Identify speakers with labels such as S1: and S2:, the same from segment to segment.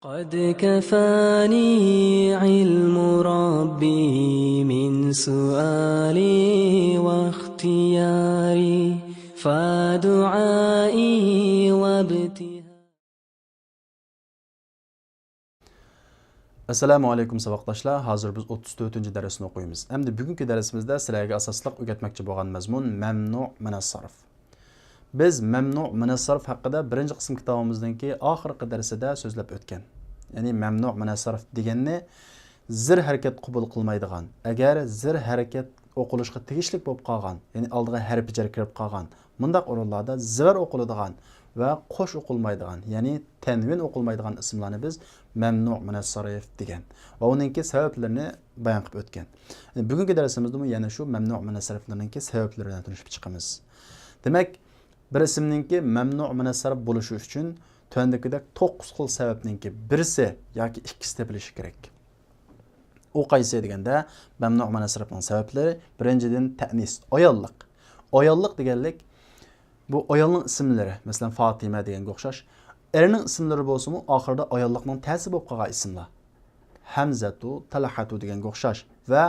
S1: قد كفاني علم ربي من سؤالي واختياري فدعائي وابتهالي.
S2: Assalamu alaykum saboqdoshlar. Hozir biz 34-darsni o'qiymiz. Endi bugungi darsimizda sizlarga asosliq o'rgatmoqchi bo'lgan mazmun mamnu minas sarf. Biz mamnu minas sarf haqida birinchi qism kitobimizdagi oxirgi darsida so'zlab o'tgan. Ya'ni mamnu minas sarf deganni zir harakat qabul qilmaydigan, agar zir harakat o'qilishga tegishli bo'lib qolgan, ya'ni oldiga harf jar kirib qolgan, bundaq o'rinlarda zir o'qiladigan va qo'sh o'qilmaydigan, ya'ni tanvin o'qilmaydigan ismlarni biz mamnu minas sarf degan va uningki sabablarini bayon qilib o'tgan. Bugungi darsimizda yana shu mamnu minas sarflarning sabablaridan tanishib chiqamiz. Demak, bir ismninki mamnu minas sarf bo'lishi uchun tövandagidek 9 xil sababninki birisi yoki ikkisi topilishi kerak. O qaysi deganda mamnu minas sarfning sabablari birinchidan ta'nis, ayollik. Ayollik deganlik bu ayolning ismlari, masalan Fatima deganga o'xshash, erning ismlari bo'lsa-mu, oxirida ayollikning ta'sir bo'lib qolgan ismlar. Hamzatu, Talhatu deganga o'xshash va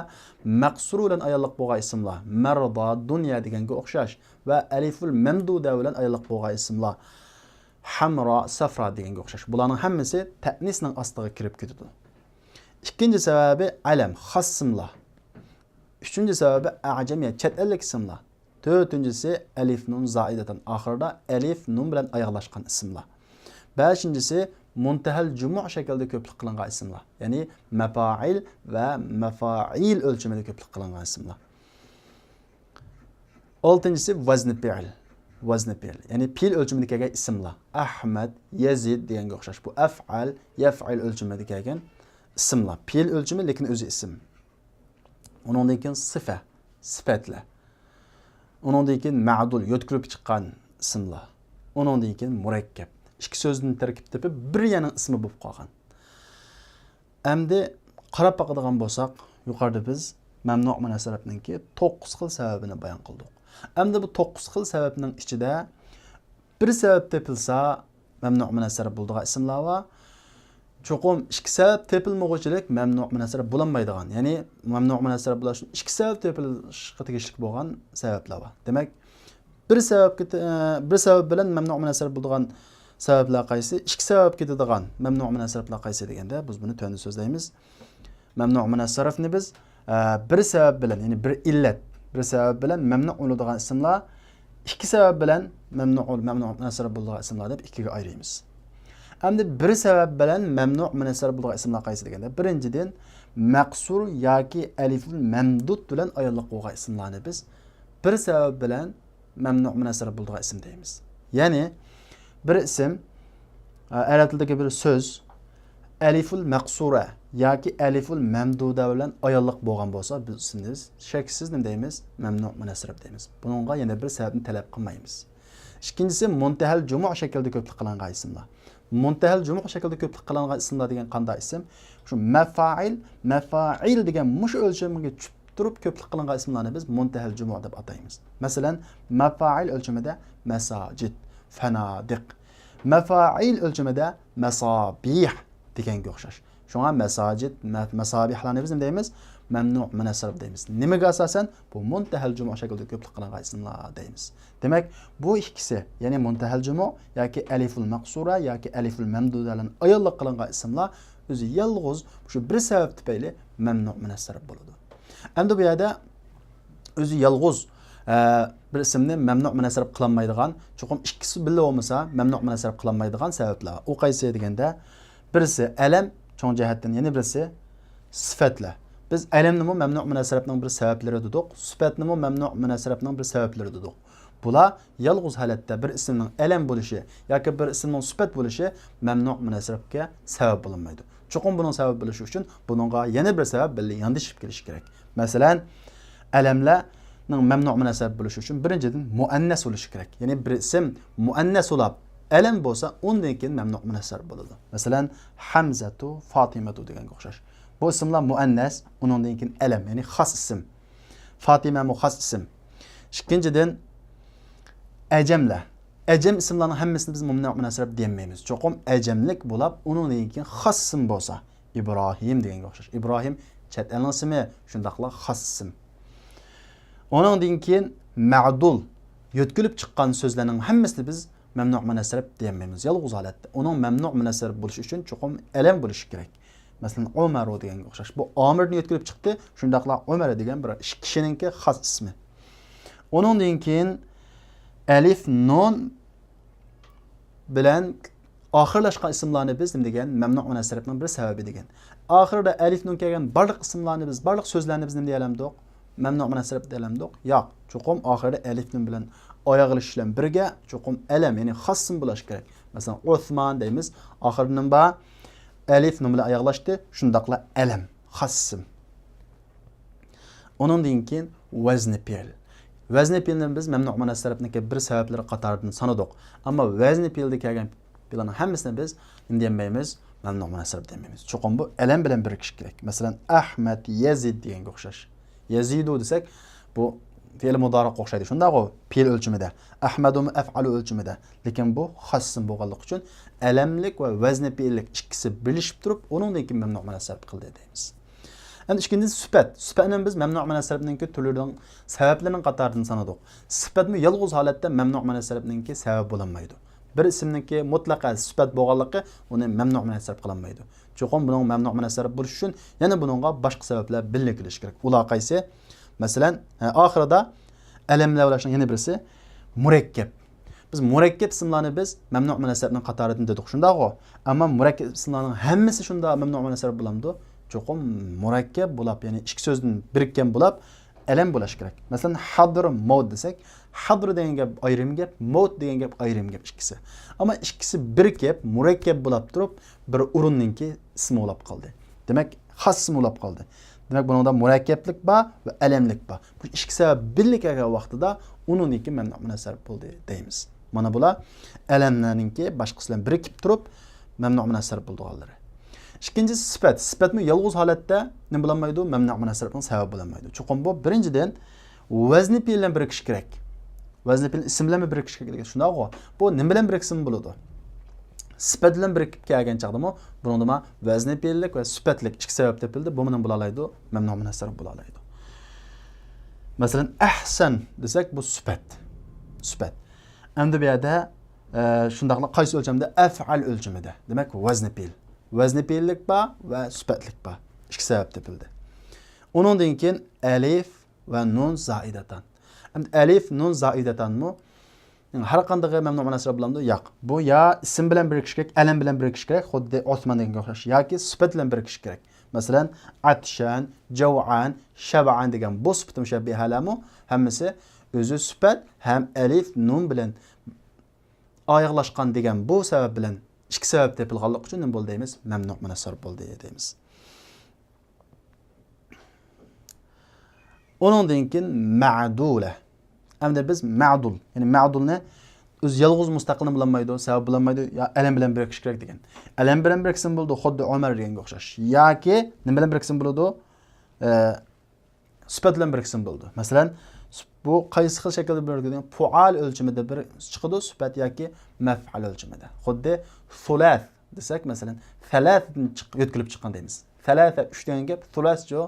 S2: maqsur bilan ayollik bo'lgan ismlar, Marda, Dunya deganga o'xshash va aliful mamduda bilan ayollik bo'lgan ismlar, Hamra, Safra deganga o'xshash. Bularning hammasi ta'nisning ostiga kirib ketadi. İkinci sebebi alam, xas ismlar. Üçüncü sebebi a'jamiyat, chet ellik ismlar. Dördüncüsü elif nun zaidatan, ahırda elif nun bilan oyoqlashgan ismlar. Beşincisi muntahal jumu' shaklida ko'plik qilingan ismlar. Ya'ni mafail va mafail o'lchimida ko'plik qilingan ismlar. Oltinchisi vazni fi'l. Vazni fi'l, ya'ni fi'l o'lchimida kelgan ismlar. Ahmad, Yazid deganga o'xshash. Bu af'al, yaf'il o'lchimida kelgan ismlar. Fi'l o'lchimi lekin o'zi ism. Undan keyin sifa, sifatlar. Undan keyin ma'dul, yo'tkirib chiqqan ismlar. Undan keyin murakkab. İki so'zning tarkib tepib bir yana ismi bo'lib qolgan. Endi qarab boqadigan bo'lsak, yuqorida biz mamnu minas sarfninki 9 xil sababini bayon qildik. Endi bu 9 xil sababning ichida bir sabab tepilsa mamnu minas sarf bo'ladigan ismlar va cho'qim ikki sabab tepilmag'uchilik mamnu minas sarf bo'lmaydigan, ya'ni mamnu minas sarf bo'lish ikki sabab tepilishga tegishli bo'lgan sabablar bor. Demak, bir sabab bilan mamnu minas sarf bo'ladigan sabablar qaysi? İki sabab ketadigan mamnu minas sarflar qaysi deganda biz buni to'g'ri so'zlaymiz. Mamnu minas sarfni biz bir sabab bilan, ya'ni bir illat, bir sabab bilan mamnu bo'ladigan ismlar, ikki sabab bilan mamnu minas sarf bo'ladigan ismlar deb ikkiga ayiramiz. Endi bir sabab bilan mamnu minas sarf bo'ladigan ismlar qaysi deganda, birinchidan maqsur yoki aliful mamdud bilan ayollik bo'lgan ismlarni biz bir sabab bilan mamnu minas sarf bo'ladigan ism deymiz. Ya'ni bir isim, arab tilidagi bir so'z aliful maqsura yoki aliful mamduda bilan ayollik bo'lgan bo'lsa, biz ismimiz shaksiz nima deymiz? Mamnu minas sarf deymiz. Buningga yana bir sababni talab qilmaymiz. Ikkinchisi muntahal jumu' shaklida ko'plik qilingan ismlar. Muntahal jumu' shaklida ko'plik qilingan ismlar degan qanday ism? Shu mafail degan mush o'lchamiga tushib turib ko'plik qilingan ismlarni biz muntahal jumu' deb ataymiz. Masalan, mafail o'lchamida masajid, fanadiq. Mafail o'lchamida masabih deganga o'xshash. Shunga masajid, masabihlarni biz nima deymiz? Mamnu minas sarf deymiz. Nimaga asosan? Bu muntahal jumu' shaklida ko'plik qilingan ismlar deymiz. Demak, bu ikkisi, ya'ni muntahal jumu' yoki aliful maqsura yoki aliful mamduda bilan ayollik qilingan ismlar o'zi yolg'iz shu bir sabab tufayli mamnu minas sarf bo'ladi. Endi bu yerda o'zi yolg'iz bir ismni mamnu minas sarf qilinmaydigan, cho'qim ikkisi birga bo'lmasa mamnu minas sarf qilinmaydigan sabablar. U qaysi deganda, birisi alam cho'ng jihatdan, yana birisi sifatlar. Biz alamni mamnu minas sarfning bir sabablari dedik, sifatni mamnu minas sarfning bir sabablari dedik. Bular yolg'iz holatda bir ismning alam bo'lishi yoki bir ismning sifat bo'lishi mamnu minas sarfga sabab bo'lmaydi. Cho'qim buning sabab bo'lishi uchun buningga yana bir sabab birga yondashib kelish kerak. Masalan, alamlarning mamnu minas sarf bo'lishi uchun birinchidan muannas bo'lishi kerak. Ya'ni bir ism muannas bo'lib alam bo'lsa, undan keyin mamnu minas sarf bo'ladi. Masalan, Hamzatu, Fatimatu deganga o'xshash. Bu ismlar muannas, undan keyin alam, ya'ni xos ism. Fatima mu xos ism. Ikkinchidan ajamlar. Əcəm isimlarının hammasini biz mumnu münasirət deyilməyimiz. Çoxum əcəmlik bo'lib, uningdan keyin xos ism bo'lsa, İbrahim deganga o'xshash. İbrahim chet elning ismi, shundaqla xos ism. Uningdan keyin ma'dul yo'tkilib chiqqan so'zlarning hammasini biz mamnu münasirət deyilməyimiz. Yolg'iz holatda. Uning mamnu münasirət bo'lish uchun cho'qim alam bo'lishi kerak. Masalan, Umar deganga o'xshash. Bu Amirni yo'tkilib chiqdi, shundaqla Umar degan bir kishininki xos ismi. Uningdan keyin alif nun bilan oxirlashgan ismlarni biz nima degan? Mamnu münasirətning bir sababi degan. Oxirida alif nun kelgan barliq ismlarni biz, barliq so'zlarni biz nima deyalamdiq? Mamnu münasirət deyalamdiq. Yo'q, cho'qim oxirida alif nun bilan oyoqlish bilan birga cho'qim alam, ya'ni xos ism bo'lish kerak. Masalan, Osman deymiz, oxiridan ba alif nun bilan oyoqlashdi, shundaqla alam, xos ism. Uningdan keyin vazni fe'l. Vazni fe'lni biz mamnu münasirətniki bir sabablari qatoridan sanadik. Ammo vazni fe'lda kelgan fe'lning hammasini biz nima deyilmaymiz? Mamnu münasirət demaymiz. Cho'qim bu alam bilan birikkish kerak. Masalan, Ahmad, Yazid deganga o'xshash. Yazidu desak, bu fe'l mudoriq o'xshaydi. Shundaqmi? Fe'l o'lchimida, Ahmadum af'alu o'lchimida. Lekin bu xos ism bo'lganligi uchun alamlik va vazni fe'llik ikkisi birlashib turib, uningdan keyin mamnu münasirət qildi deymiz. Endi ikkinchisi sifat. Sifatni biz mamnu münasirətninki turlarining sabablarining qatoridan sanadik. Sifatmi yolg'iz holatda mamnu münasirətninki sabab bo'lanmaydi. Bir ismniki mutlaqo sifat bo'lganligi uni mamnu münasirət qilinmaydi. Cho'qim buning mamnu münasirət bo'lishi uchun yana buningga boshqa sabablar birlik kelish kerak. Ular qaysi? Masalan, oxirida alamlar bo'lishning yana birisi murakkab. Biz murakkab ismlarni biz mamnu münasirətning qatoridan dedik. Shundaqmi? Ammo murakkab ismlarning hammasi shunda mamnu münasirət bo'lamdi. Cho'qim murakkab bo'lib, ya'ni ikki so'zdan birikkan bo'lib, alam bo'lish kerak. Masalan, hadr maut desak, hadr degan gap ayrim gap, maut degan gap ayrim gap ikkisi. Ammo ikkisi birikib, murakkab bo'lib turib, bir o'rinninki ismi bo'lib qoldi. Demak, xos ism bo'lib qoldi. Demak, buningda murakkablik bor va alamlik bor. Bu ikki sabab birlik kelgan vaqtida uninki mamnu münasirət bo'ldi deymiz. Mana bular alamlarninki boshqasidan birikib turib, mamnu münasirət bo'lganlari. İkincisi sifat. Sifatmi yolg'iz holatda nima bo'lanmaydi? Mamnu münasirətning sababi bo'lanmaydi. Cho'qim bu birinchidan vazni fe'l bilan birikish kerak. Vazni fe'l ism bilan birikish kerak. Shundaqmi? Bu nima bilan biriksin bo'ladi? Sifat bilan birikib kelgan chaqdimi, buningda vazni fe'llik va sifatlik ikki sabab topildi. Bu bilan bo'lalaydi, mamnu münasirət bo'lalaydi. Masalan, ahsan desak bu sifat. Sifat. Endi bu yerda shundaqla qaysi o'lchamda? Af'al o'lchamida. Demak, vazni fe'l. Vazni fe'llik bor va sifatlik bor. Ikki sabab topildi. Uningdan keyin alif va nun zoidatan. Endi alif nun zoidatanmi? Har qanday mamnu münasirət bilan yo'q. Bu ya ism bilan birikish kerak, alam bilan birikish kerak, xuddi Osman deganga o'xshash, yoki sifat bilan birikish kerak. Masalan, atshan, jav'an, shab'an degan bu sifat mushabbihalarmi? Hammasi o'zi sifat ham alif nun bilan oyoqlashgan degan bu sabab bilan ikki sabab topilganligi uchun nima bo'ldi deymiz? Mamnu münasirət bo'ldi deymiz. Uningdan keyin ma'dula. Endi biz ma'dul, ya'ni ma'dulni o'z yolg'iz mustaqilni bilanmaydi, sabab bilanmaydi, yo alam bilan birikish kerak degan. Alam bilan biriksin bo'ldi, xuddi Umar deganga o'xshash. Yoki nima bilan biriksin bo'ladi? Sifat bilan biriksin bo'ldi. Masalan, bu qaysi xil shaklda birikadigan fual o'lchimida bir chiqadi, sifat yoki maf'al o'lchimida. Xuddi sulas desak, masalan, salasdan yo'tkilib chiqqan deymiz. Salasa 3 degan gap, sulas jo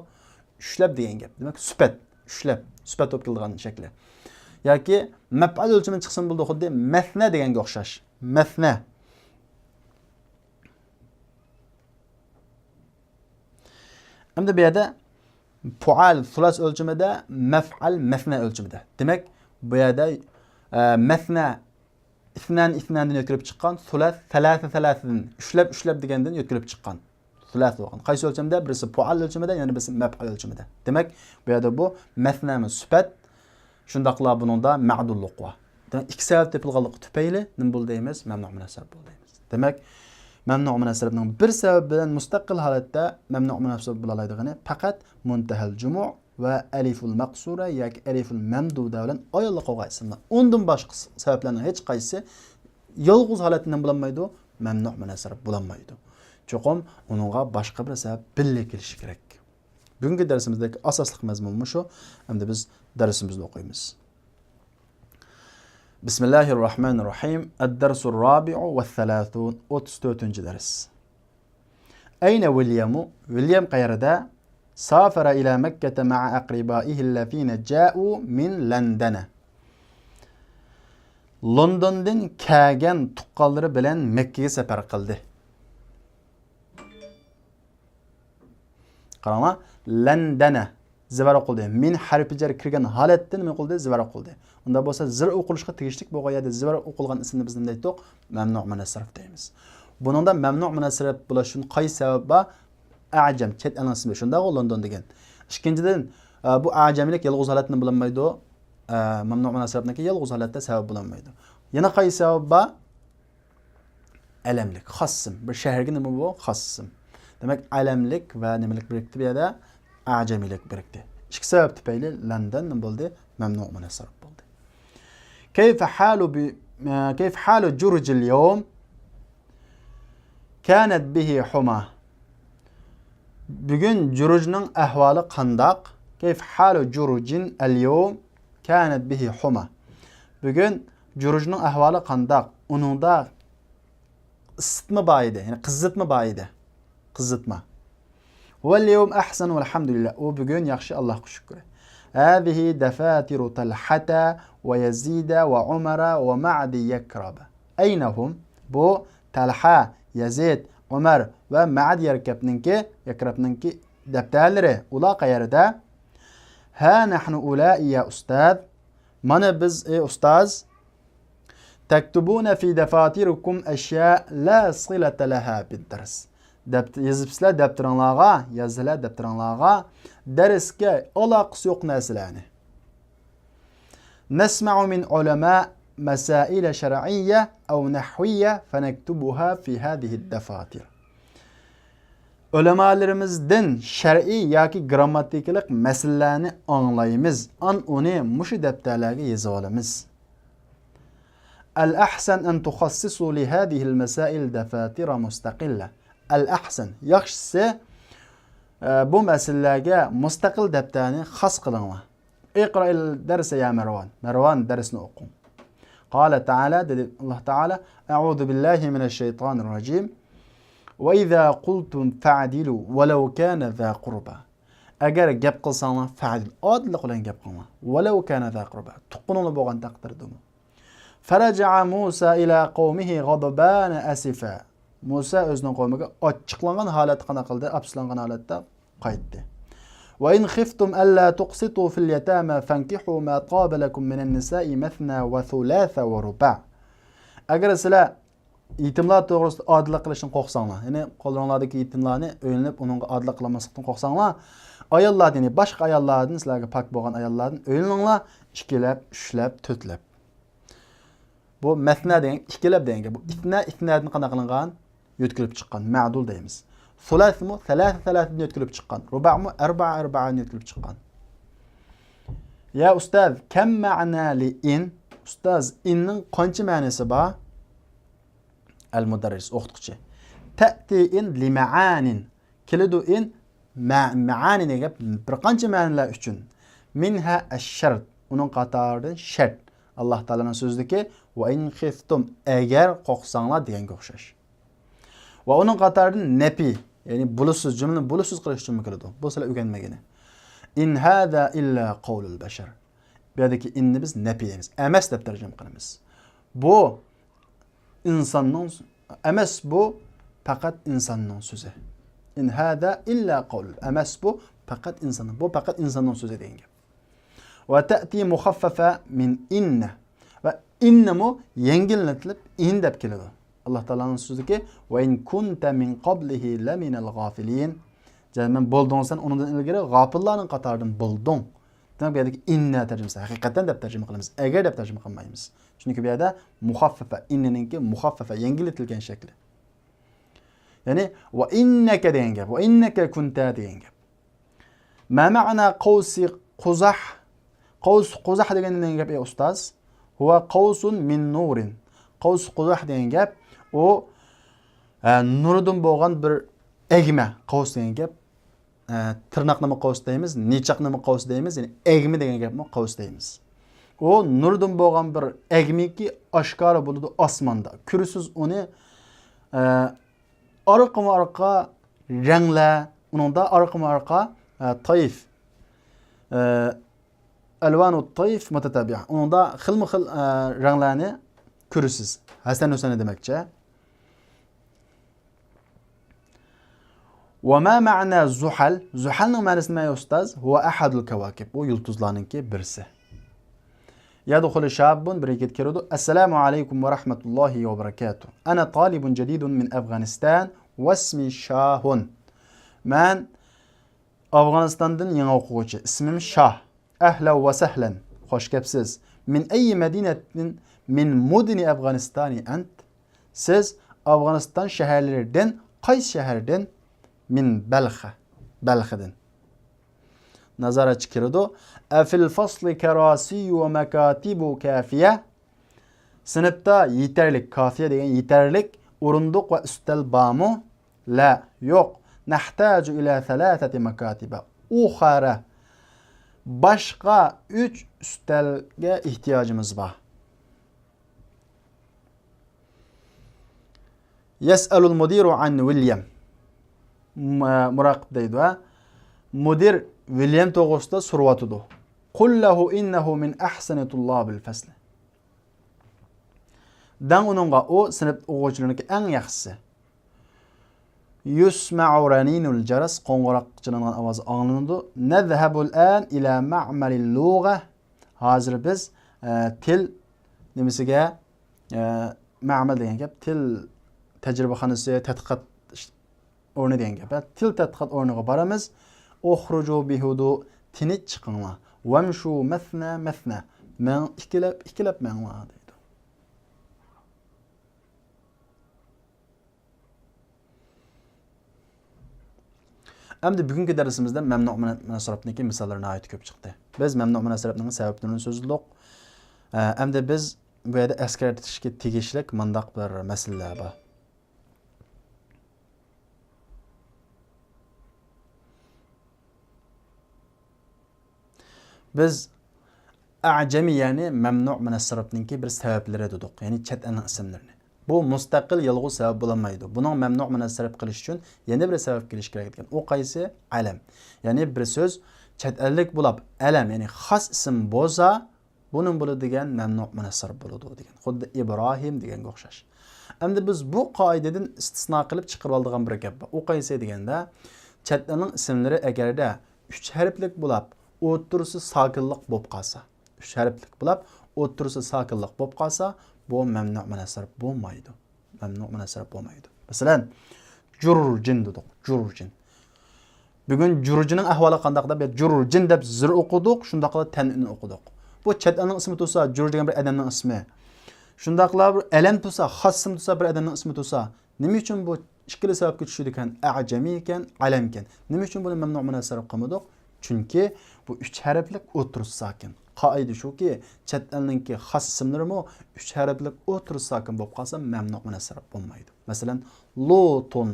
S2: ushlab degan gap. Demak, sifat, ushlab, sifat bo'lib kelgan shakli. Yoki maf'al o'lchimidan chiqsin bo'ldi, xuddi masna deganga o'xshash. Masna. Endi bu yerda fual sulas o'lchimida, maf'al masna o'lchimida. Demak, bu yerda masna isnan yo'tkilib chiqqan, sulas salasadan ushlab degandan yo'tkilib chiqqan. Sulas bo'lgan. Qaysi o'lchimda? Birisi fual o'lchimida, yana birisi maf'al o'lchimida. Demak, bu yerda bu masnami sifat, shundaqla buningda ma'dullik bor. Demak, ikki sabab topilganligi tufayli nima bo'ldi deymiz? Mamnu münasirət bo'ldi deymiz. Demak, mamnu münasirətning bir sabab bilan mustaqil holatda mamnu münasirət bo'lalaydigini faqat muntahal jumu' va aliful maqsura yoki aliful mamduda bilan oyonliq qolgan ismlar. Undan boshqa sabablarning hech qaysi yolg'iz holatdan bo'lanmaydi, mamnu münasirət bo'lanmaydi. Cho'qim uningga boshqa bir sabab birlik kelishi kerak. Bugungi darsimizdagi asosli mazmun shu. Endi biz darsimizni o'qiymiz. Bismillahirrahmanirrahim. Ad-darsul rabi'u ve 30. 34. ders. Ayna Williamu? William qayerda? Safara ila Mekkete ma'a aqribaihi allazina ja'u min Londona. Londondan kelgan tuqqanlari bilan Mekkaga safar qildi. Qaranglar, Londona zivar o'qildi. Min harfi jar kirgan holatda nima qildi? Zivar o'qildi. Unda bo'lsa zir o'qilishga tegishlik bo'lgan yerda zivar o'qilgan ismni biz nima deydik? Mamnu munasrif deymiz. Buningda mamnu munasrif bo'lish uchun qaysi sabab bor? Ajam, chet el ismi shunda London degan. Ikkinchidan bu ajamlik yolg'iz holatni bilinmaydi. Mamnu munasrifniki yolg'iz holatda sabab bilinmaydi. Yana qaysi sabab bor? Alamlik, xossim. Bir shaharga nima bu? Xossim. Demek alamlik ve nimelik birikti bir yerde acemilik birikti. İki sebep tüpeyli London ne buldu? Memnu munasrif buldu. Keyf halu Curc'il yevm? Kânet bihi huma. Bugün Curc'ның ahvali qandaq? Keyf halu Curc'in el yevm? Kânet bihi huma. Bugün Curc'ның ahvali qandaq? Onunda ısıtma baydı, yani kızıtma baydı. Kızıtma. Vel yevm ahsan velhamdülillah. O bugün yaxşı Allah'a şükür. Hâzihi defâtiru Talhata ve Yazida ve Umar'a ve Ma'di yakraba. Eynehum? Bu Talha, Yazid, Umar ve Ma'di yakrabninki defterleri. Ula qayerda? Ha nahnu ulâi ya ustad. Mana biz ustaz. Tektubuna fi defâtirukum eşya la silete leha bid-ders. Yazıpsizlar daftaringlarga, yazdilar daftaringlarga darsga aloqasi yo'q narsalarni. Nasma'u min ulama masail shar'iyya aw nahwiyya fanaktubuha fi hadhihi ad-dafatir. Ulamalarimizdan shar'iy yoki grammatikalik masalalarni anglaymiz. Uni mushu daftarlarga yozib olamiz. Al-ahsan an tukhassisu li hadhihi al-masail dafatira mustaqilla. Al-ahsan, yaxshisi bu masalalarga mustaqil daftarni xos qilinglar. Iqra'il darsa ya Marwan. Marwan darsni o'qing. Qala ta'ala, dedi Alloh taala, a'udhu billahi minash shaytonir rajim. Wa idha qultum fa'dilu walau kana za qurba. Agar gap qilsanglar fa'dil, odil qiling gap qilinglar. Walau kana za qurba. Tuqquninglar bo'lgan taqdirdami. Faraja'a Musa ila qawmihi ghadbana asifa. Musa özünün qavmiga ochiqlangan holatda qana qildi, afsuslangan holatda qaytdi. Wa in khiftum alla tuqsitu fil yatama fankihu ma taba lakum minan nisa'i mathna wa thulatha wa ruba'. Agar sizlar yetimlar to'g'risida odillik qilishni qo'rqsanglar, ya'ni qo'linglardagi yetimlarni o'ylanib uningga odillik qilmaslikdan qo'rqsanglar, ayollardan, ya'ni boshqa ayollardan sizlarga pok bo'lgan ayollardan o'ylaninglar, ikkilab, uchlab, to'rtlab. Bu mathna degan ikkilab degan. Bu itnadan qana qilingan yo'tkilib chiqqan ma'dul deymiz. Sulasmu thalathadan yo'tkilib chiqqan. Ruba'mu arba'an yo'tkilib chiqqan. Ya ustaz, kam ma'na li in? Ustaz, inning qancha ma'nosi bor? Al-mudarris o'qituvchi. Ta'ti in li ma'anin. Kelidu in ma'ani degan bir qancha ma'nolar uchun. Minha ash-shart. Uning qatoridan shart. Alloh taolaning so'zidagi va in khiftum agar qo'rqsanglar deganga o'xshash. Va uning qatoridan nafi, ya'ni bulusiz jumlani bulusiz qilish uchun keladi. Bu sizlar o'rganmagani. In hada illa qawlul bashar. Bu yerdagi inni biz nafi deymiz. Emas deb tarjima qilamiz. Bu insonning emas, bu faqat insonning so'zi. In hada illa qawlul. Emas bu faqat insonning. Bu faqat insonning so'zi degan gap. Va ta'ti mukhaffafa min inna. Va innamu yengillatib in deb keladi. Allah Teala'nın sözüdeki ve in kunta min qablihi laminal gafilin. Jaman boldun sen ondan ilgari gafillarning qatoridan boldun. Demek bu yerdagi inna tarjimasi haqiqatan deb tarjima qilamiz. Agar deb tarjima qilmaymiz. Chunki bu yerda mukhaffafa inninki mukhaffafa yengilatilgan shakli. Ya'ni va innaka degan gap, va innaka kunta degan gap. Ma ma'na qawsi quzah? Qaws quzah degan gap ey ustoz? Huwa qawsun min nurin. Qaws quzah degan gap o nurdan bo'lgan bir egma. Qaws degan gap tırnaqnama qaws deymiz, nechaqnama qaws deymiz, ya'ni egmi degan gapni qaws deymiz. O nurdan bo'lgan bir egmiki oshkora bo'ladi osmonda. Ko'rsiz uni orqa ranglar, uningda orqa toyif alvanu toyif mutatabi'a. Uningda xilma-xil ranglarni ko'rsiz. Hasan Husani demakchi. وما معنى زحل؟ زحلning ma'nosi nima ustaz? Huwa ahadul kawakib. Bu yulduzlarningki birisi. يدخل شاب بريكت كيرودو السلام عليكم ورحمة الله وبركاته أنا طالب جديد من أفغانستان واسمي شاهون من أفغانستان ينغ اوقوچي اسمم شاه أهلا وسهلا خوش كبسيز من أي مدينة من مدن أفغانستان أنت siz Afg'oniston shaharlaridan qaysi shahardan min Balxdan nazorat kirdi afil fasli karasi ve makatibu kafiye sınıfta yeterlik kafiye degan yeterlik o'rindiq ve üstel bamu la yok nahtaju ila thalathati makatiba ukhara başqa 3 üstelge ihtiyacımız var. Yes'alul mudiru an William. Muraqib deydi va mudir William to'g'risida so'rayotdi. Qul lahu innahu min ahsani tullabil fasl. Dan uningga o sinf o'quvchilarining eng yaxshisi. Yusma'u raninul jaras qo'ng'iroqchining ovozi anglanadi. Nadhhabul an ila ma'malil lugha. Hozir biz til nimasiga ma'mal degan gap til tajribaxonasi tadqiqot o'rni degan gap. Til tadqiqot o'rniga boramiz. Ukhruju bihudu tinch chiqinglar. Vamshu mathna. Men ikkilab manglar deydi. Endi bugungi darsimizda mamnu' munasarifniki misollarini aytib ko'p chiqdi. Biz mamnu' munasarifning sabablarini so'zladik. Endi biz bu yerda eskartishga tegishli mandaq bir masalalar bor. Biz a'jami yani mamnu' munasarifniki bir sabablari dedik. Ya'ni chet elning ismlarini. Bu mustaqil yolg'iz sabab bo'lmaydi. Buning mamnu' munasarif qilish uchun yana bir sabab kelish kerak ekan. O qaysi? Alam. Ya'ni bir so'z chet ellik bo'lib, alam, ya'ni xos ism bo'lsa, buning bo'ladigan mamnu' munasarif bo'ladi degan. Xuddi Ibrohim deganga o'xshash. Endi biz bu qoidadan istisno qilib chiqarib oladigan bir gap bor. O qaysi deganda, chet elning ismlari agarda 3 harflik bo'lib, o'tirisi sokinlik bo'lib qolsa, 3 harflik bo'lib, o'tirisi sokinlik bo'lib qolsa, bu mamnu' munasarif bo'lmaydi. Mamnu' munasarif bo'lmaydi. Masalan, jurjin dedik. Jurjin. Bugun jurjining ahvoli qanday deb jurjin deb zir o'qidik, shundaqla tan'in o'qidik. Bu chet elning ismi bo'lsa, jurj degan bir odamning ismi. Shundaqla bir alam bo'lsa, xos ism bo'lsa, bir odamning ismi bo'lsa, nima uchun bu ikkili sababga tushdi ekan? A'jami ekan, alam ekan. Nima uchun buni mamnu' munasarif qilmadik? Chunki bu 3 harflik o'tirisi sokin. Qoida shuki, chet elningki xos ismlarimi 3 harflik o'tirisi sokin bo'lib qolsa, mamnu' munasarif bo'lmaydi. Masalan, Lutun,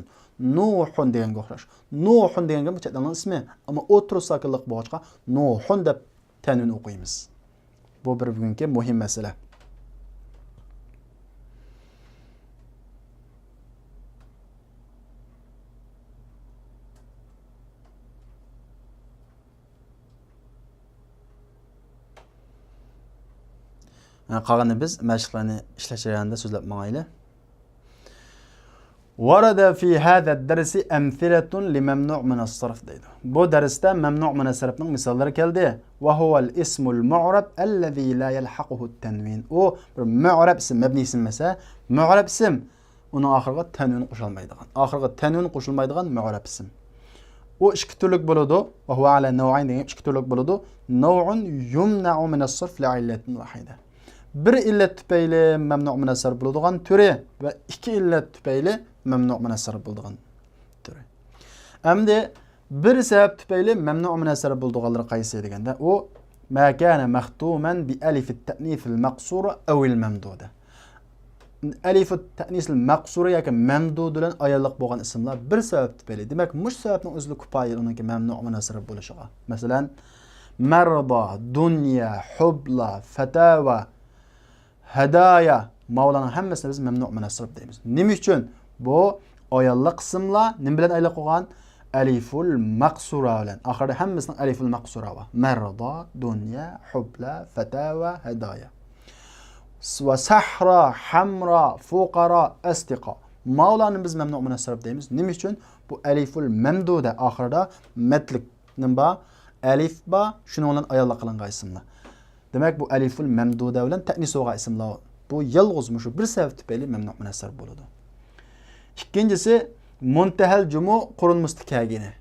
S2: Nuhun deganga o'xshash. Nuhun deganga bu chet elning ismi, ammo o'tirisi sokinlik bo'lg'achqa Nuhun deb tanwin o'qiymiz. Bu bir bugungi muhim masala. Qolganini biz mashqlarni ishlash jarayonida so'zlab mangayli. Warada fi hada ad-darsi amthilatun li mamnu' min as-sarf deydi. Bu darsda mamnu' munasarifning misollari keldi. Va huwa al-ismul mu'rab alladhi la yalhaquhu at-tanwin. O bir mu'rab ism, mabni ism masa, mu'rab ism uning oxiriga tanwin qo'shilmaydigan. Oxiriga tanwin qo'shilmaydigan mu'rab ism. O ikki turlik bo'ladi. Va huwa ala naw'ayn degan ikki turlik bo'ladi. Naw'un yumna'u min as-sarf li'illatin wahida. Bir illat tufayli mamnu' munasarif bo'ladigan turi va ikki illat tufayli mamnu' munasarif bo'ladigan turi. Endi bir sabab tufayli mamnu' munasarif bo'ladiganlari qaysi deganda, u ma kana maxtuman bi alif at-ta'nis al-maqsura aw al-mamduda. Alif at-ta'nis al-maqsura yoki mamdud bilan ayolliq bo'lgan ismlar bir sabab tufayli. Demak, mush sababning o'zida kifoya uningki mamnu' munasarif bo'lishiga. Masalan, merda, dunya, hubla, fetava, hedaya Mavlanın hammesine biz memnu min as-sarf deymiz. Nima uchun? Bu ayolli qismlar nim bilan ayla qo'ygan? Aliful maqsura bilan. Oxirida hammasining aliful maqsura bor. Marda, dunya, hubla, fetava, hedaya. Va sahra, hamra, fuqara, astiqa. Mavlanın biz memnu min as-sarf deymiz. Nima uchun? Bu aliful mamduda oxirida matlik nima? Alif ba, shuning bilan ayolli qilingan ismlar. Demak bu aliful mamduda bilan ta'nis bo'lgan ismlar. Bu yalğız şu bir sebep tüpeli memnu min as-sarf buludu. İkincisi muntahal jumu qurilmasi kagini.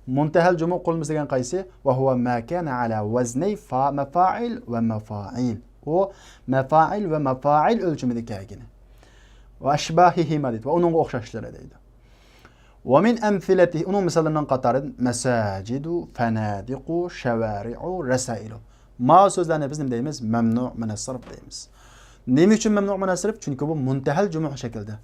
S2: Muntahal jumu qurilmasi degan qaysi? Va huwa ma kana ala wazni fa mafa'il va mafa'il. O mafa'il va mafa'il ölçümida kagini. Va ashbahihi madid va onun o'xshashlari deydi. Va min amthilatihi onun misallarından qatori masajidu, fanadiqu, shawari'u, rasailu. Ma so'zlarni biz nima deymiz? Memnu min as-sarf deymiz. Nima uchun memnu min as-sarf? Chunki bu muntahal jumu shaklida.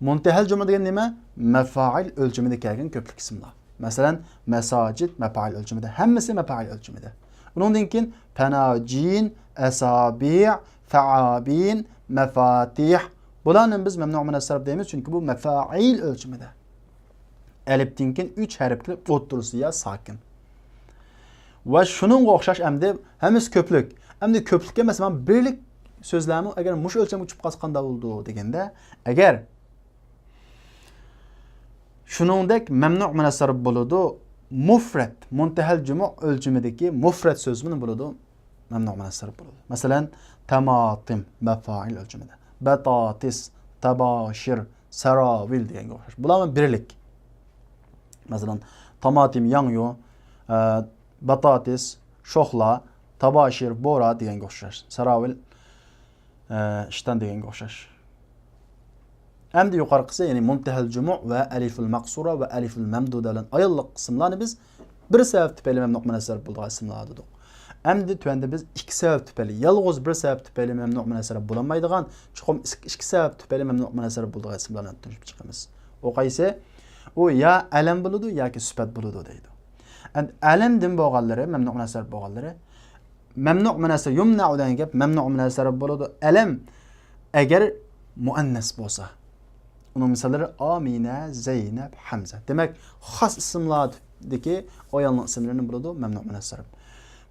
S2: Muntahal jumu degan nima? Mafa'il o'lchimida kelgan ko'plik ismlar. Masalan, masajid mafa'il o'lchimida, hammasi mafa'il o'lchimida. Undan keyin panajin, asabi', fa'abin, mafatih. Bularni biz memnu min as-sarf deymiz chunki bu mafa'il o'lchimida. Alifdan keyin 3 harfli o'ttirisiya sakin. Va shuning o'xshash hamda hammasi ko'plik. Hamda ko'plikka masalan birlik so'zlarni agar mush o'lchamga tushib qolsa qanday bo'ldi deganda, agar shuningdek mamnu min as-sarf bo'ladi, mufrad, muntahal jumu o'lchimidagi mufrad so'z bilan bo'ladi, mamnu min as-sarf bo'ladi. Masalan, tamatim mafa'il o'lchimida, batatis, tabashir, saravil deganga o'xshash. Bular birlik. Masalan, tamatim yangyo, batatis, shoxla, tabashir, bora deganga o'xshash. Saravil ishdan deganga o'xshash. Hamda yuqorqisi, ya'ni muntahal jumu' va aliful maqsura va aliful mamduda bilan ayolli qismlarni biz bir sabab tufayli mamnu min as-sarf bo'lgan ismlar dedik. Hamda tuanda biz ikki sabab tufayli, yalg'iz bir sabab tufayli mamnu min as-sarf bo'lmaydigan, chuqur ikki sabab tufayli mamnu min as-sarf bo'lgan ismlarni tushunib chiqamiz. O qaysi? O ya alam bo'ladi yoki sifat bo'ladi deydi. And alamdan bo'lganlari, mamnu min as-sarf bo'lganlari mamnu min as-sarf yumna'u degan gap mamnu min as-sarf bo'ladi. Alam agar muannas bo'lsa. Onun misalları Amina, Zeynep, Hamza. Demek xas isimlardaki ayolning isimlerini bo'ladi mamnu min as-sarf.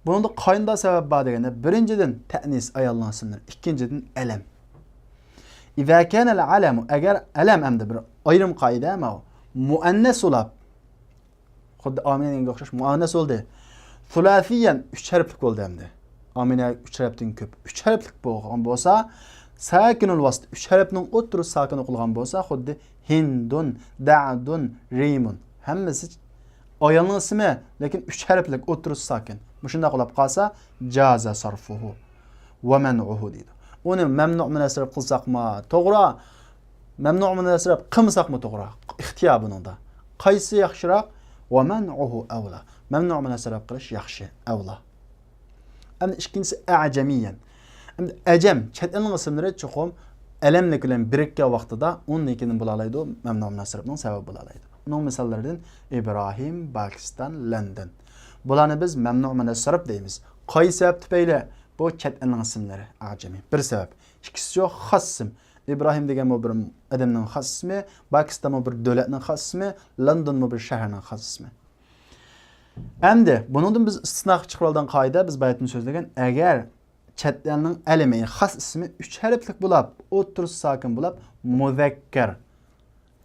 S2: Bunun da qayında sebep var degende birinciden ta'nis ayolning isimleri, ikinciden alam. İza kana al-alam agar alam hamda bir ayrim qoida ama muannas olab xuddi Amina degan o'xshash muannas bo'ldi. Sulasiyan 3 harflik bo'ldi hamda. Amina 3 harfdan ko'p. 3 harflik bo'lgan bo'lsa sakinul vasl 3 harfning o'tiri sakin o'qilgan bo'lsa xuddi hindun, da'dun, rimun. Hammasi ayolning ismi, lekin 3 harflik o'tiri sakin. Shunda qilib qolsa jaza sarfuhu va man'uhu deydi. Uni mamnu min as-sarf qilsaqmi to'g'ri, mamnu min as-sarf qilmasaqmi to'g'ri. Ixtiyor buningda. Qaysi yaxshiroq? Va man'uhu avla. Mamnu min as-sarf qilish yaxshi, avla. Endi ikkinchisi a'jamiyan. Endi ajam chet elning ismlari chuqum alamlik bilan birikkan vaqtida unnikidan bo'lalaydi, mamnu min as-sarfning sababi bo'lalaydi. Uning misollaridan Ibrohim, Pokiston, London. Bularni biz mamnu min as-sarf deymiz. Qaysi sabab tufayli? Bu chet elning ismlari ajami. Bir sabab. İkincisi xas ism. İbrahim degan bu bir odamning xas ismi, Pokiston bir davlatning xas ismi, London bir shaharning xas ismi. Endi buningdan biz istisno chiqib olgan qoida biz bayatni so'zlagan agar chet elning alimi xas ismi 3 harflik bo'lib, o'ttirisi sakin bo'lib, muzakkar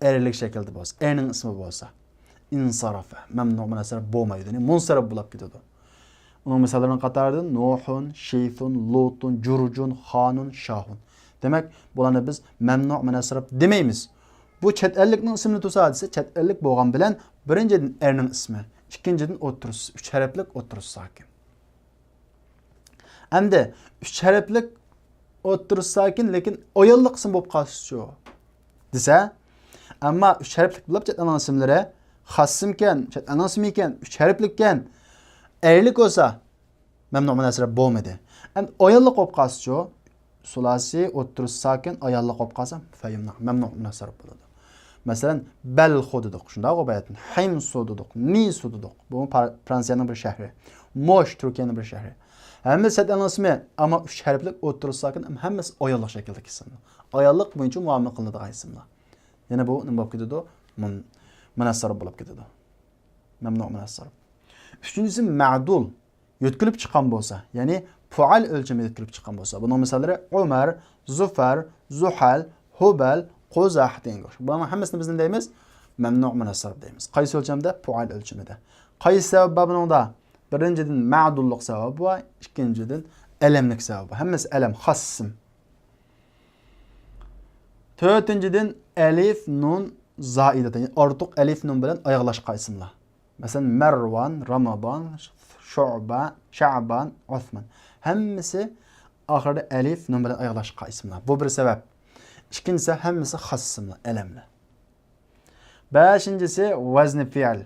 S2: erlik shaklda bo'lsa, erning ismi bo'lsa, insarafa mamnu min as-sarf bo'lmaydi, ya'ni munsarif bo'lib ketadi. Onun misallarının qatarida Nuhun, Sheyfun, Lutun, Jurjun, Xanun, Shahun. Demek bularni biz mamnu min as-sarf demaymiz. Bu chet ellikning ismini tursa desa, chet ellik bo'lgan bilan birinchidan erning ismi, ikkinchidan o'ttirisi, 3 harflik o'ttirisi sakin. Endi 3 harflik o'ttirisi sakin, lekin ayolli qism bo'lib qolsa desa, ammo 3 harflik bo'lib chet elning ismlari xassimkan, chet elning ismi ekan, 3 harflikkan. Erlik olsa mamnu min as-sarf bo'lmaydi. Endi ayolli qolib qolsa sulasi o'ttirisi sakin ayolli qolib qolsa fayimna mamnu min as-sarf bo'ladi. Masalan, Belxu dedik. Şunda o bayatın. Himsu dedik. Nisu dedik. Bu Fransa'nın bir şehri. Moş Türkiye'nin bir şehri. Hemmesi anlasımı ama 3 harflik oturuş sakın hemmesi oyalıq şekilde isimli. Oyalıq boyunca muamele kılındığı isimli. Yani bu ne bulup gidiyor? Münassarıf bulup gidiyor. Memnu münassarıf. Üçüncüsü ma'dul. Yutkulup çıkan bolsa. Yani fual ölçümü yutkulup çıkan bolsa. Bunun misalleri Ömer, Zufer, Zuhal, Hubel, Quzah deyilir. Bunun hemmesini biz ne deyimiz? Memnu münassarıf deyimiz. Qaysi ölçümde? Fual ölçümüde. Qaysi sebep babının da? Birinciden ma'dulluk sebabı var. İkinciden elemlik sebabı. Hemmesi elem, hassim. Dördüncüden elif, nun, zaideten. Yani artık elif, nun bilen ayaklaşqa isimler. Mesela Mervan, Ramadan, Şaban, Osman. Hemmesi ahırda elif, nun bilen ayaklaşqa isimler. Bu bir sebep. İkincisi hemmesi has isimler, elemli. Beşincisi vezni fiil.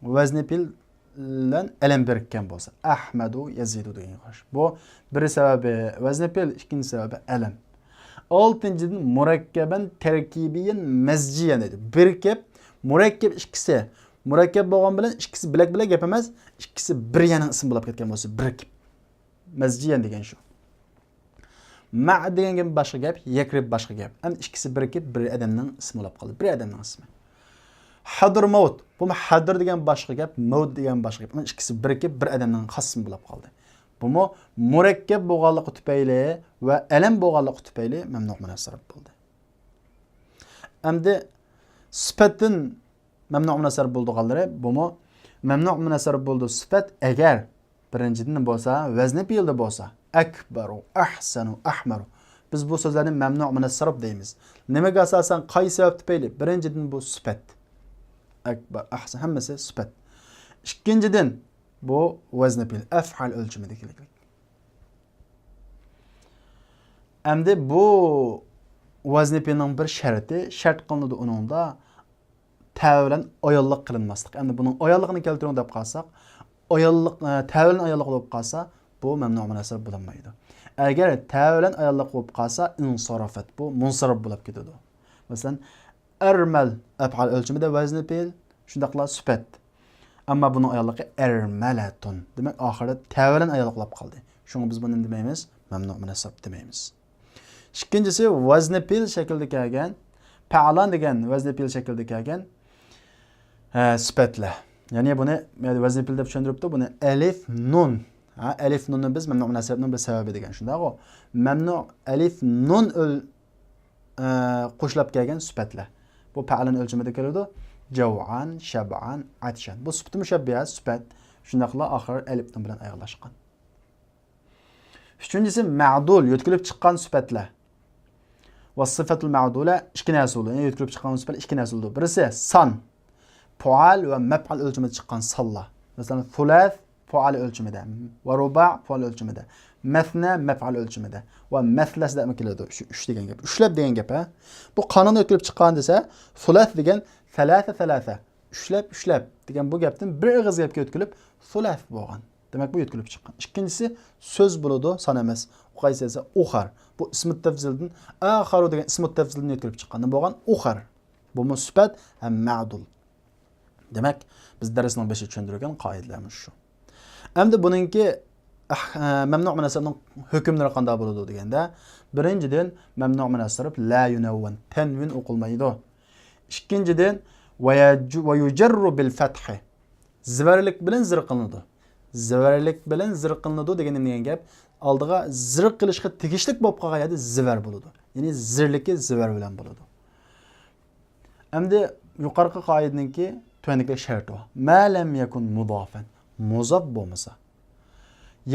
S2: Vezni fiil elem birikken bolsa. Ahmedu, Yazidu degan qo'sh. Bu bir sebebi vezni fiil, ikinci sebebi elem. Altıncıdan murakkeben terkibiyen mezciyen dedi. Birikip murakkep ikkisi. Murakkep bo'lgan bilan ikkisi bilak emas, ikkisi bir yana ism bo'lib ketgan bo'lsa, birikib. Mezciyen degan shu. Ma' degan gap boshqa gap, yakrib boshqa gap. Ham ikkisi birikib bir odamning ismi bo'lib qoldi. Bir odamning ismi. Hadir maut. Bu hadir degan boshqa gap, maut degan boshqa gap. İkisi birikib bir odamning xos ismi bo'lib qoldi. Bu murakkab bo'lganligi tufayli va alam bo'lganligi tufayli mamnu munassarif bo'ldi. Endi sifatdan mamnu munassarif bo'lganlari bu mamnu munassarif bo'ldi sifat agar birinchidan bo'lsa, vazni fiilda bo'lsa, akbaru, ahsanu, ahmaru. Biz bu so'zlarni mamnu munassarif deymiz. Nimaga asosan qaysi sabab tufayli? Birinchidan bu sifat. Akbar, ahsan hammasi sifat. Ikkinchidan bu vazni fiil, af'al ölçümündekilik. Endi bu vazni fiilning bir şart qilinadi uningda ta'vilan oyolliq qilinmaslik. Endi buning oyolligini keltirib deb qolsak, oyolliq ta'vilan oyolliq bo'lib qolsa, bu mamnu munassarif bo'lmaydi. Agar ta'vilan oyolliq bo'lib qolsa, insarafat bu munsarif bo'lib ketadi. Masalan, armal af'al ölçümünde vazni fiil, shundaqla sifat. Amma bunun ayollığı ermeletun. Demek ahirde tevilen ayollıqlap qaldı. Şunu biz bunu demeyimiz, memnu münasab demeyimiz. İkincisi vazni fiil şekilde kelgan, fa'lan degan vazni fiil şekilde kelgan sifatlar. Yani bunu vazni fiil deb tushuntiribdi. Buni elif nun. Elif nunni biz memnu münasabning bir sababi degan. Shunda o memnu elif nun qo'shilib kelgan sifatlar. Bu fa'lan o'lchimida keladi. Jav'an, şab'an, atshan. Bu sıfatı müşebbiha, sıfat. Şundaqla ahir elifdan bilan ayaqlashgan. Üçüncüsü ma'dul, yutkilib chiqqan sifatlar. Va sifatul ma'dula ikki narsa bo'ladi. Yani yutkilib chiqqan sifat ikki narsa bo'ladi. Birisi san, fual va maf'al o'lchimida chiqqan sonlar. Masalan, thulath fual o'lchimida, va ruba' fual o'lchimida, mathna maf'al o'lchimida va mathlas demak keladi. Shu 3 degan gap. Ushlab degan gap, ha. Bu qonun yutkilib chiqqan desa, thulath degan Thalatha. Ushlab degan bu gapdan bir og'iz gapga yutkilib, thulath bo'lgan. Demak bu yutkilib chiqqan. Ikkinchisi so'z bo'ladi, son emas. Qaysi esa uxar. Bu ism tafzildan akharu degan ism tafzildan yutkilib chiqqan bo'lgan uxar. Bu musbat ham ma'dul. Demak, biz darsning 5-chi tushuntirgan qoidalarimiz shu. Endi buningki mamnu munassabning hukmlari qanday bo'ladi deganda, birinchidan mamnu munassab la yunawwan, tanwin o'qilmaydi. İkinciden ve yucerru bil fathi. Ziverlik bilen zirqilnidi. Ziverlik bilen zirqilnidi degan nima gap? Aldığa zirq qilishga tegishlik bo'lib qolgan edi ziver bo'ladi. Ya'ni zirliki ziver bilan bo'ladi. Endi yuqorqi qoidaninki tuandagi sharti bor. Ma lam yakun mudofan. Muzaf bo'lmasa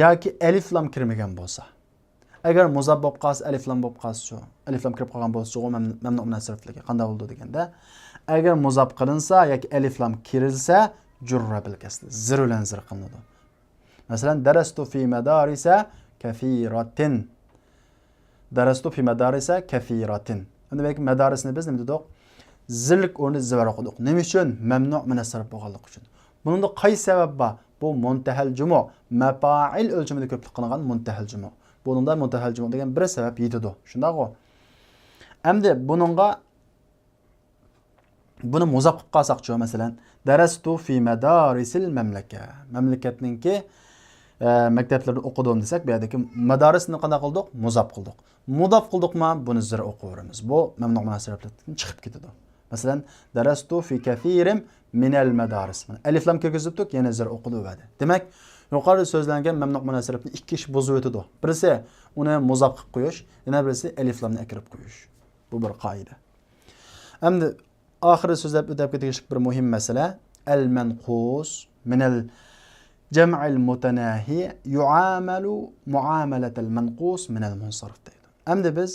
S2: yoki alif lam kirmagan bo'lsa. Agar muzaf bo'lib qolsa, alif lam bo'lib qolsa, shu alif lam kirib qolgan bo'lsa, u mamnu munassarifligi qanday bo'ldi deganda, agar muzaf qilinsa yoki alif lam kirilsa, jurra bil kasr, zir bilan zir qilinadi. Masalan, darastu fi madarisa kathiratin. Darastu fi madarisa kathiratin. Demak, madarisni biz nima dedik? Zirlik o'rnida zivar o'qidik. Nima uchun? Mamnu munassarif bo'lganligi uchun. Buningda qaysi sabab bor? Bu muntahal jumu, mafa'il o'lchimida ko'plik qilingan muntahal jumu. Buningda muntahal jumu degan bir sabab yetadi. Shundaq-ku. Endi buningga buni muzaf qilib qolsaqchi, masalan, darastu fi madarisil mamlaka. Mamlakatninki maktablarda o'qidim desak, bu yerdagi madarisni qanday qildik? Muzaf qildik. Mudaf qildikmi, buni zir o'qiveramiz. Bu mamnu munosabatlardan chiqib ketadi. Masalan, darastu fi kathirin minal madaris. Alif lam kirgizibdik, yana zir o'qiladi. Demak, yuqorida so'zlangan mamnu munosabatni ikki ish buzib o'tadi. Birisi uni muzaf qilib qo'yish, yana birisi alif lamni akirib qo'yish. Bu bir qoida. Endi oxirgi so'zlab o'tab ketishlik bir muhim masala, al-manqus minal jam'il mutanahi yu'amalu muamalatal manqus minal munsarif deydi. Endi biz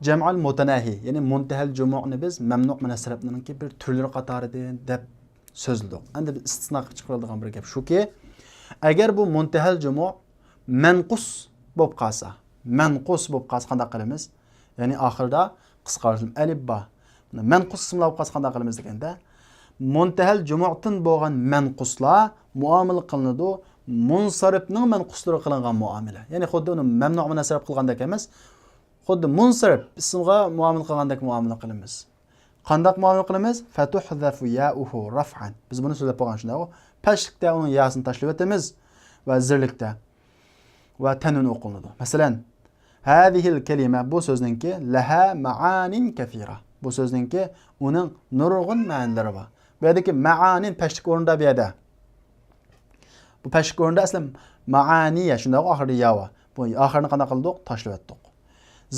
S2: jam'il mutanahi, ya'ni muntahal jumu'ni biz mamnu' munosabatlarning bir turlari qatoridan deb so'zladik. Endi biz istisno qilib chiqariladigan bir gap shuki, agar bu muntahal jumu' manqus bo'lib qolsa, qanday qilamiz? Ya'ni oxirida qisqartirilib alif ba. Manqus ismlar bo'lib qolsa qanday qilamiz deganda, muntahal jumu'dan bo'lgan manquslar muomala qilinadi, munsarifning manquslari qilingan muomala. Ya'ni xuddi uni mamnu' munosabat qilgandek emas, xuddi munsarif ismga muomala qilgandek muomala qilamiz. Qanday muomala qilamiz? Fatuhzafu ya'uhu raf'an. Biz buni so'zlab qo'ygan shunday, pastlikda uning ya'sini tashlab o'tamiz va zirlikda va tanun o'qilinadi. Masalan, hadihil kalima, bu so'zningki laha ma'anin kathira. Bu so'zningki uning nurg'un ma'nolari bor. Bu yerdagi ma'anin pastlik o'rinda bu yerda. Bu pastlik o'rinda aslan ma'aniya shunday oxirida ya bor. Bu oxirini qanday qildik? Tashlab o'tdik.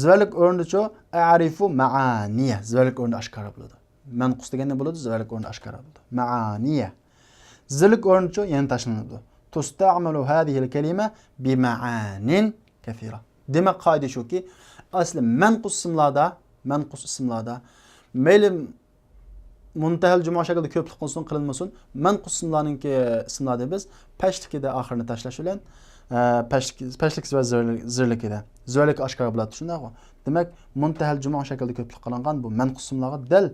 S2: Zivalik o'rnicha a'rifu ma'aniya. Zivalik o'rnida oshkora bo'ladi. Manqus deganda bo'ladi, zivalik o'rnida oshkora bo'ladi. Ma'aniya. Zillik o'rnicha yana tashlanadi. Tusta'malu hadhihi al-kalima bi ma'anin kathira. Demak, qoida shuki, asli manqus ismlarda mayli muntahal jumu' shaklida ko'plik qilsin, qilinmasin, manqus ismlarningki ismlarda biz pastlikida oxirini tashlash bilan pastlik va zirlikida zirlik oshkora bo'ladi shunday. Demak, muntahal jumu' shaklida ko'plik qilingan bu manqus ismlarga dal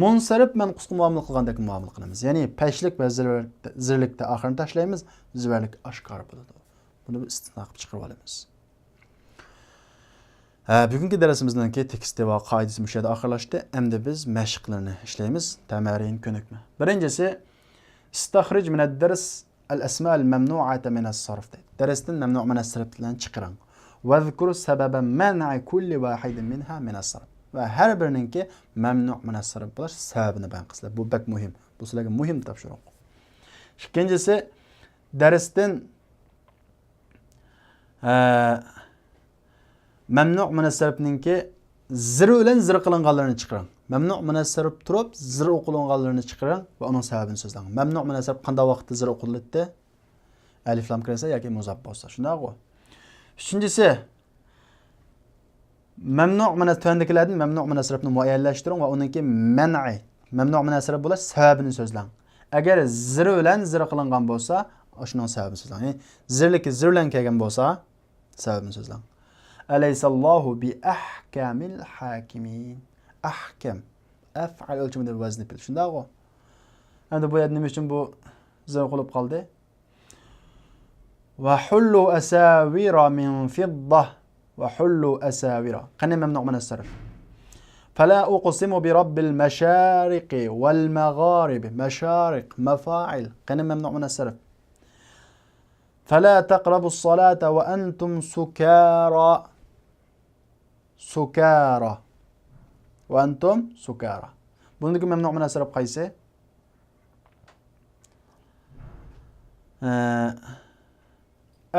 S2: munsarif manqusga muomala qilgandek muomala qilamiz. Ya'ni pastlik va zirlikda oxirini tashlaymiz, zirlik oshkora bo'ladi. Buni istisno qilib chiqarib olamiz. Bugungi darsimizning teksti va qoidasi mushada oxirlashdi. Endi biz mashqlarni ishlaymiz. Tamarin ko'nikma. Birinchisi, istaxrij min ad-dars al-asma al-mamnu'ata min as-sarf. Darsdan mamnu' min as-sarfdan chiqaring. Va zikru sababan man'i kulli wahidin minha min as-sarf. Va har birininki mamnu' min as-sarf bo'lish sababini bayon qilsizlar. Bu bak muhim. Bu sizlarga muhim topshiriq. Ikkinchisi, darsdan mamnu' munosabatninki zir bilan zir qilinganlarini chiqaring. Mamnu' munosabat turib zir o'qilinganlarini chiqaring va uning sababini so'zlang. Mamnu' munosabat qanday vaqtda zir o'qiladi? Alif lam kirsa yoki muzaf bo'lsa, shundaqmi? Uchinchisi, mamnu' munosabatlarning mamnu' munosabatni muayyanlashtiring va uningki man'i, mamnu' munosabat bo'lish sababini so'zlang. Agar zir bilan zir qilingan bo'lsa, shuning sababini so'zlang. Ya'ni zirliki zir bilan kelgan bo'lsa, sababini so'zlang. Aleysallahu bi ahkamil hakimin. Ahkam. Af'al o'lchimida vazni bil. Shundaqmi? Endi bu yerda nima uchun bu zir qilib qoldi? Va hullu asawira min fidda. Va hullu asawira. Qani mamnu' min as-sarf. Fala uqsimu bi rabbil mashariqi wal magharib. Mashariq, mafa'il. Qani mamnu' min as-sarf. فلا تقربوا الصلاة وأنتم سكارى. سكارى وأنتم سكارى. بندق ممنوع من السرب قيسه.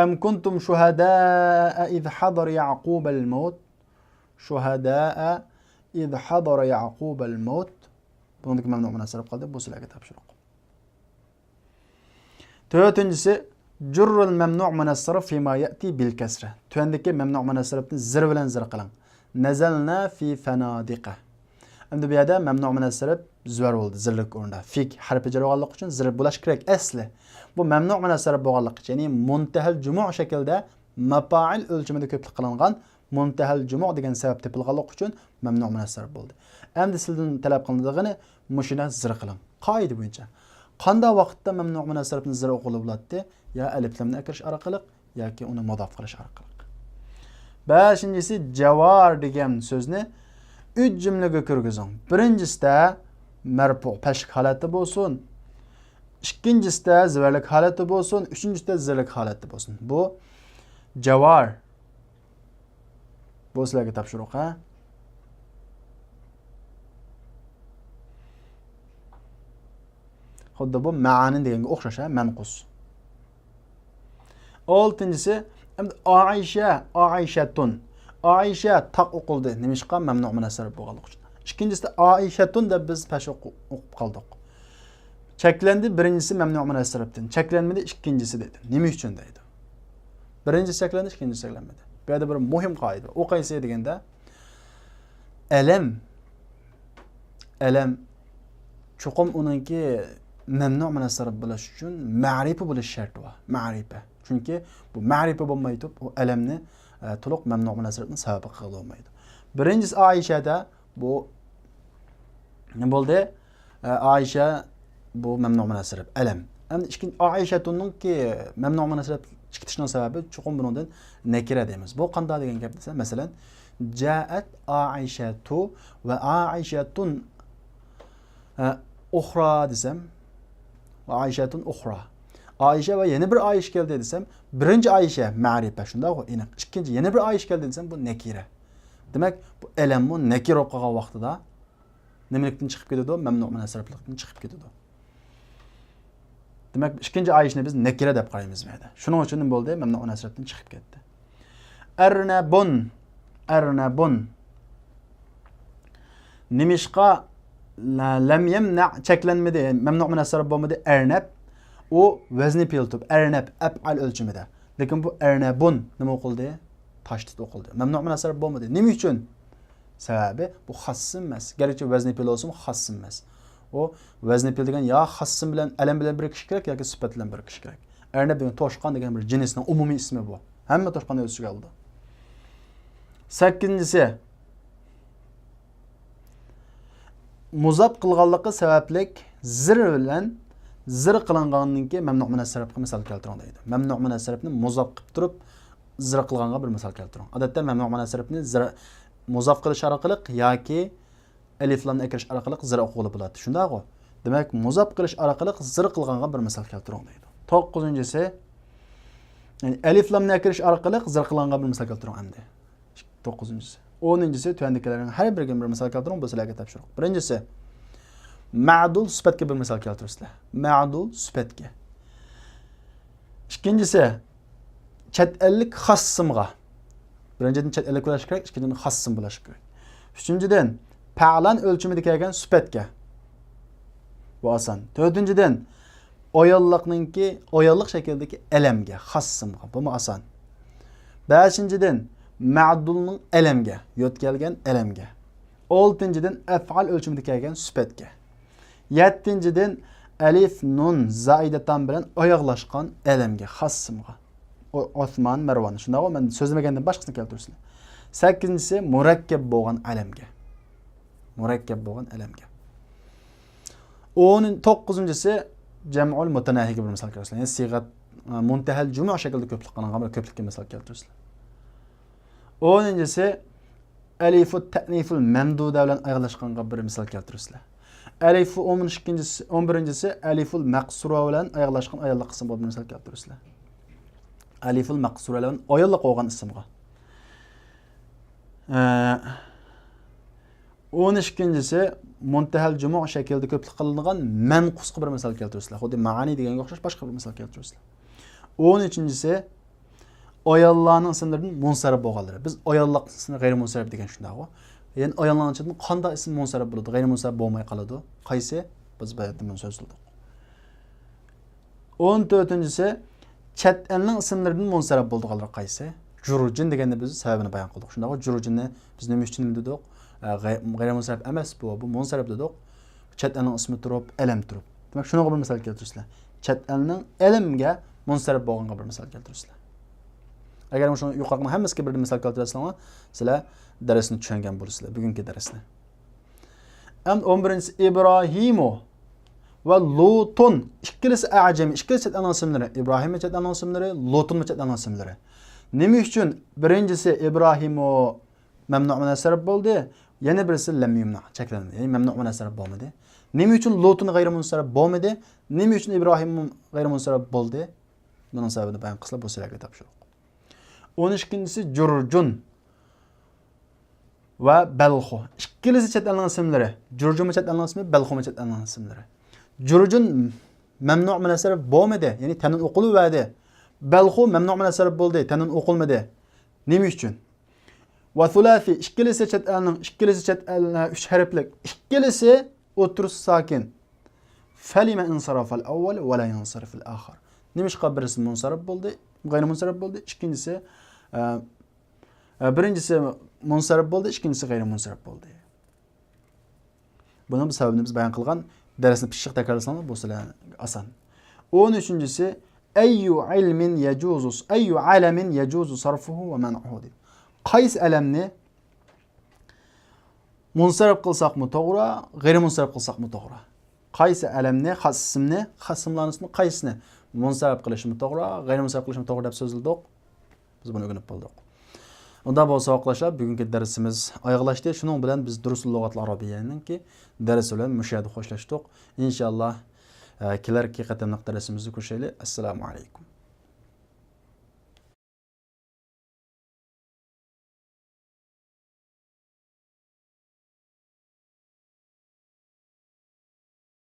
S2: أم كنتم شهداء إذ حضر يعقوب الموت. شهداء إذ حضر يعقوب الموت. بندق ممنوع من السرب قيسه. بوصل على كتاب شرق. تنجسي جر الممنوع من الصرف فيما يأتي بالكسرة. تواندكي ممنوع من الصرف زر بلن زر قلم. نزلنا في فنادقة. عند بيادا ممنوع من الصرف زور ولد زرلك أورندا. فيك حرف جر وغلق için زر بولاش كريك أصله. Bu ممنوع من الصرف وغلق için yani muntahal cumuh şekilde mafail ölçümünde köplik kılıngan muntahal cumuh degan sebep tepilganlik için ممنوع من الصرف bo'ldi. Endi sizden talep kılındığını muşina zir qılın. Qoida bo'yicha. Qanday vaqtda mamnu' min as-sarfni zir o'qilib bo'ladi? Ya alif lamni akirish orqali yoki uni mudaf qilish orqali. Beshinchisi javar degan so'zni 3 jumlaga kirgizing. Birinchisida marfu pashlik holati bo'lsin. Ikkinchisida zivarlik holati bo'lsin, uchinchisida zirlik holati bo'lsin. Bu javar. Bu sizlarga topshiriq, ha? Xuddi bu ma'ani deganga o'xshash, ha, manqus. 6-inchisi Aishatun. Aisha taq o'qildi. Nimishqa mamnu munassar bo'lganlik uchun. Ikkinchisida Aishatun deb biz pash o'qib qoldik. Cheklandi birinchisi mamnu munassardan. Cheklanmadi ikkinchisi dedi. Nima uchun deydi? Birinchisi cheklandi, ikkinchisi cheklanmadi. Bu yerda bir muhim qoida. O'qaysa deganda alam chuqum uningki mamnu munassar bo'lish uchun ma'rifa bo'lish shart va ma'rifa. Chunki bu ma'rifa bo'lmay turib, u alamni to'liq mamnu munassardan sababi qila olmaydi. Birinchisi Aishada bu nima bo'ldi? Aisha bu mamnu munassar alam. Endi ikkinchi Aishatuningki mamnu munassar chiqishning sababi chuqum bundan nakira deymiz. Bu qanday degan gap desa, masalan, ja'at Aishatu va Aishatun ukhra desam, va Aishatun ukhra. Aisha va yana bir Aisha keldi desam, birinchi Aisha ma'rifa shunday ku, aniq. Ikkinchi yana bir Aisha keldi desam, bu nakira. Demak, bu alam bu nakira bo'lib qolgan vaqtida nimalikdan chiqib ketadi? Mamnu munassarlikdan chiqib ketadi. Demak, ikkinchi Aishani biz nakira deb qaraymiz bu yerda. Shuning uchun nima bo'ldi? Mamnu munassarlikdan chiqib ketdi. Arnabun. Nimishqa lam yamna cheklanmadi, mamnu munassar bo'lmadi. Arnab u vazni piltub, arnab af'al o'lchimida. Lekin bu arnabun nima o'qildi? Tashdid o'qildi. Mamnu munassar bo'lmadi. Nima uchun? Sababi bu xassim emas. Garchi vazni pil olsa xassim emas. O vazni pil degan ya xassim bilan alam bilan birikish kerak yoki sifat bilan birikish kerak. Arnab degan toshqon degan bir jinsning umumiy ismi bu. Hamma toshqonni o'z ichiga oldi. 8-inchisi muzab qilganligi sabablik zir bilan zir qilingandan keyin mamnu munassarga misol keltiring deydi. Mamnu munassarni muzab qilib turib zir qilganga bir misol keltiring. Odatda mamnu munassarni zir muzaf qilish orqali yoki alif lamni akirish orqali zir o'qilib bo'ladi. Shundaq-ku. Demak, muzaf qilish orqali zir qilganga bir misol keltiring deydi. 9-inchisi ya'ni alif lamni akirish orqali zir qilganga bir misol keltiring endi. 9-inchisi. 10-inchisi tuyandikilarning har biriga bir misol keltiring, bu sizlarga topshiriq. Birinchisi ma'dul sifatga bir misol keltirsizlar. Ma'dul sifatga. Ikkinchisi chet ellik xassimga. Birinchidan chet ellik bo'lish kerak, ikkinchidan xassim bo'lish kerak. Uchinchidan fa'lan o'lchimida kelgan sifatga. Bu oson. To'rtinchidan oyonliq shakldagi alamga, xassimga. Bu oson. 5-dan ma'dulning alamga, yo'tkalgan alamga. 6-dan af'al o'lchimida kelgan sifatga. 7-dan alif nun zaidatan bilan oyoqlashgan alamga, xassimga. Osman, Marvan. Shundaq men so'zlamagandan boshqasini keltirsin. 8-inchisi murakkab bo'lgan alamga. 9-inchisi jam'ul mutanahiga bir misol keltirsin. Ya'ni sigat muntahal jumu' shaklida ko'plik qilingan bir ko'plikka misol keltirsin. 10-inchisi alifut ta'niful mamduda bilan ayolashganga bir misol keltirsin. Alifu 11-inchisi aliful maqsura bilan ayolashgan ayollik qism bo'lib misol keltirsin. Aliful maqsura bilan ayollik bo'lgan ismga. 12-inchisi muntahal jumu' shaklida ko'plik qilingan manqusga bir misol keltirsin. Xuddi ma'ani deganga o'xshash boshqa bir misol keltirsin. 13-inchisi ayollarning ismlaridan munsarif bo'lganlari. Biz ayollik ismini g'ayri munsarif degan shundaq-ku. Yani ayollarning ichidan qanday ism munsarif bo'ladi, g'ayri munsarif bo'lmay qoladi? Qaysi? Biz bu yerda so'z qildik. 14-inchisi chet elning ismlaridan munsarif bo'lganlar qaysi? Jurujin deganda biz sababini bayon qildik. Shundaq-ku jurujinni biz nima uchun dedik? G'ayri munsarif emas bu munsarif dedik. Chet elning ismi turib, alam turib. Demak, shunga bir misol keltirsizlar. Chet elning alamga munsarif bo'lganga bir misol keltirsizlar. Agar shuni yuqorqi hammasiga bir misol keltirasizlar, sizlar darsni tushungan bo'lasizlar, bugungi darsni. Ham 11-inchisi Ibrohimu va Lutun. Ikkilisi ajami, ikkilisi chet elning ismlari. Ibrohim chet elning ismlari, Lutun chet elning ismlari. Nima uchun birinchisi Ibrohimu mamnu munassarif bo'ldi, yana birisi lam yumna cheklanadi. Ya'ni mamnu munassarif bo'lmadi. Nima uchun Lotun g'ayrimunsarif bo'lmadi? Nima uchun Ibrohim g'ayrimunsarif bo'ldi? Buning sababini bayon qilsa bu sizlarga topshiriq. 12-si Jurjun va Balxu. Ikkilisi chet elning ismlari. Jurjun chet elning ismi, Balxu chet elning ismlari. Jurjun mamnu' min sarf bo'lmadi, ya'ni tanun o'qilmadi. Balxu mamnu' min sarf bo'ldi, tanun o'qilmadi. Nima uchun? Va thulathi ikkilisi chet elning 3 harflik. Ikkilisi o'tirus sakin. Falima insarafa al-awwal va la yansarif al-akhar. Nimishqa birisi munsarif bo'ldi, g'ayrimunsarif bo'ldi, ikkinchisi birinchisi munsarif bo'ldi, ikkinchisi g'ayrimunsarif bo'ldi. Buning sababini biz bayon qilgan, darsni pishiq takrorlasangiz bu sizlarga oson. 13-si ayyu alamin yajuzu sarfuhu va man'uhu. Qaysi alamni munsarif qilsaqmi to'g'ri, g'ayrimunsarif qilsaqmi to'g'ri? Qaysi alamni, xas ismni, xasimlarni qaysini munsarif qilishmi to'g'ri, g'ayrimunsarif qilishmi to'g'ri deb so'zildik. Biz buni o'rganib qoldik. Unda bo'lsa oqlashlar, bugungi darsimiz oyoqlashdi. Shuning bilan biz Durusul Lug'atul Arabiyyaning darsi bilan mushahada xo'shlashdik. Inshaalloh kelar qatamliq darsimizni ko'rishaylik. Assalomu alaykum.